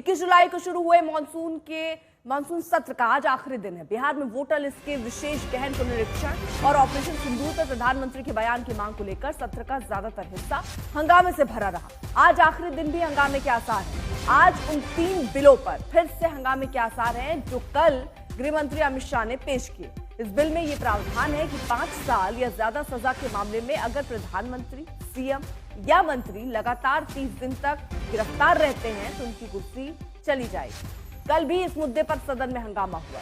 21 जुलाई को शुरू हुए मानसून सत्र का आज आखिरी दिन है। बिहार में वोटर लिस्ट के विशेष गहन पुनरीक्षण और ऑपरेशन सिंदूर पर प्रधानमंत्री के बयान की मांग को लेकर सत्र का ज्यादातर हिस्सा हंगामे से भरा रहा। आज आखिरी दिन भी हंगामे के आसार हैं। आज उन 3 बिलों पर फिर से हंगामे के आसार हैं जो कल गृह मंत्री अमित शाह ने पेश किए। इस बिल में यह प्रावधान है कि 5 साल या ज्यादा सजा के मामले में अगर प्रधानमंत्री, सीएम या मंत्री लगातार 30 दिन तक गिरफ्तार रहते हैं तो उनकी कुर्सी चली जाएगी। कल भी इस मुद्दे पर सदन में हंगामा हुआ।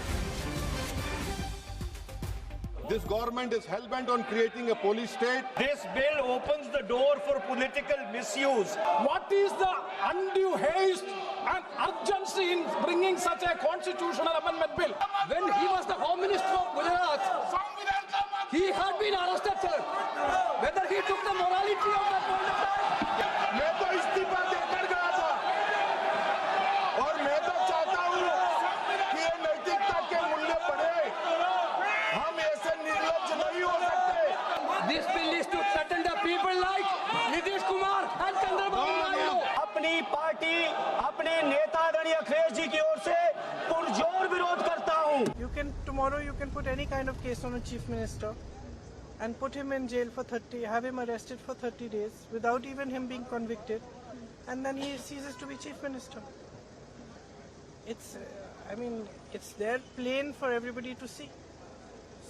This government is hell-bent on creating a police state. This bill opens the door for political misuse. What is the undue haste and urgency in bringing such a constitutional amendment bill? When he was the Home Minister of Gujarat, he had been arrested, sir. Whether he took the morality of that point of time? मैं तो इस्तीफा देकर गया था और मैं तो चाहता हूँ कि ये नैतिकता के मूल्य बढ़े। हम ऐसे निर्लज्ज नहीं हो सकते। This bill is to threaten the people like Nitish Kumar and Chandrababu Naidu. अपनी पार्टी, अपने नेता आदरणीय अखिलेश जी की ओर से पुरजोर विरोध करता हूँ। Tomorrow you can put any kind of case on a chief minister and put him in jail for 30, have him arrested for 30 days without even him being convicted, and then he ceases to be chief minister. It's there plain for everybody to see.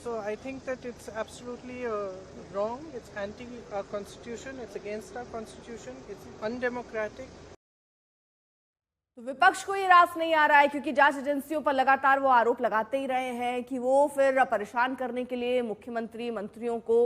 So I think that it's absolutely wrong. It's anti our constitution. It's against our constitution. It's undemocratic. तो विपक्ष को ये रास नहीं आ रहा है क्योंकि जांच एजेंसियों पर लगातार वो आरोप लगाते ही रहे हैं कि वो फिर परेशान करने के लिए मुख्यमंत्री, मंत्रियों को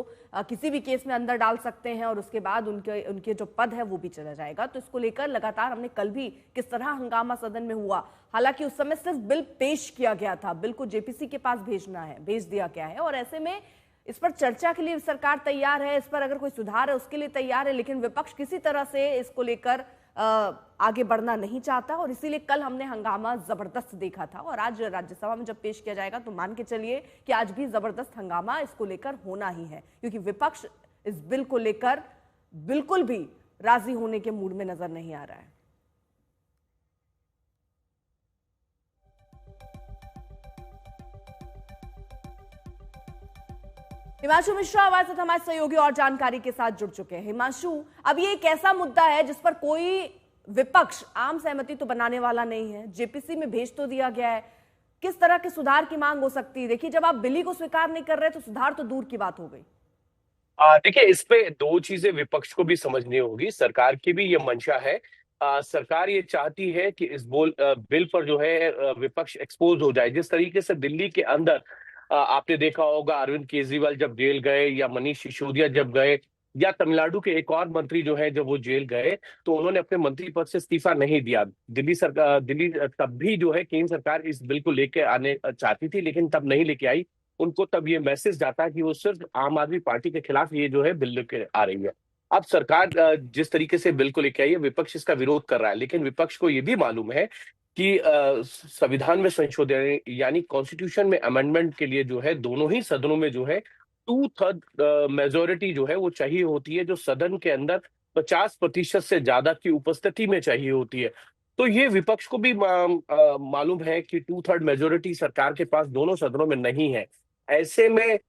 किसी भी केस में अंदर डाल सकते हैं और उसके बाद उनके जो पद है वो भी चला जाएगा। तो इसको लेकर लगातार हमने कल भी किस तरह हंगामा सदन में हुआ। हालांकि उस समय सिर्फ बिल पेश किया गया था, बिल को जेपीसी के पास भेज दिया गया है और ऐसे में इस पर चर्चा के लिए सरकार तैयार है, इस पर अगर कोई सुधार है उसके लिए तैयार है, लेकिन विपक्ष किसी तरह से इसको लेकर आगे बढ़ना नहीं चाहता और इसीलिए कल हमने हंगामा जबरदस्त देखा था। और आज राज्यसभा में जब पेश किया जाएगा तो मान के चलिए कि आज भी जबरदस्त हंगामा इसको लेकर होना ही है, क्योंकि विपक्ष इस बिल को लेकर बिल्कुल भी राजी होने के मूड में नजर नहीं आ रहा है। हिमांशु मिश्रा हमारे साथ हमारे सहयोगी और जानकारी के साथ जुड़ चुके हैं। हिमांशु, अब ये एक ऐसा मुद्दा है जिस पर कोई विपक्ष आम सहमति तो बनाने वाला नहीं है, जेपीसी में भेज तो दिया गया है, किस तरह के सुधार की मांग हो सकती है? देखिए, जब आप बिल को स्वीकार नहीं कर रहे तो सुधार तो दूर की बात हो गई। देखिए, इस पे 2 चीजें विपक्ष को भी समझनी होगी। सरकार की भी ये मंशा है। सरकार ये चाहती है कि इस बिल पर जो है विपक्ष एक्सपोज हो जाए। जिस तरीके से दिल्ली के अंदर आपने देखा होगा, अरविंद केजरीवाल जब जेल गए या मनीष सिसोदिया जब गए या तमिलनाडु के एक और मंत्री जो है जब वो जेल गए तो उन्होंने अपने मंत्री पद से इस्तीफा नहीं दिया। दिल्ली तब भी जो है केंद्र सरकार इस बिल को लेके आने चाहती थी, लेकिन तब नहीं लेके आई। उनको तब ये मैसेज जाता कि वो सिर्फ आम आदमी पार्टी के खिलाफ ये जो है बिल लेके आ रही है। अब सरकार जिस तरीके से बिल को लेके आई है, विपक्ष इसका विरोध कर रहा है, लेकिन विपक्ष को ये भी मालूम है कि संविधान में संशोधन यानी कॉन्स्टिट्यूशन में अमेंडमेंट के लिए जो है दोनों ही सदनों में जो है 2/3 मेजोरिटी जो है वो चाहिए होती है, जो सदन के अंदर 50% से ज्यादा की उपस्थिति में चाहिए होती है। तो ये विपक्ष को भी मालूम है कि 2/3 मेजोरिटी सरकार के पास दोनों सदनों में नहीं है। ऐसे में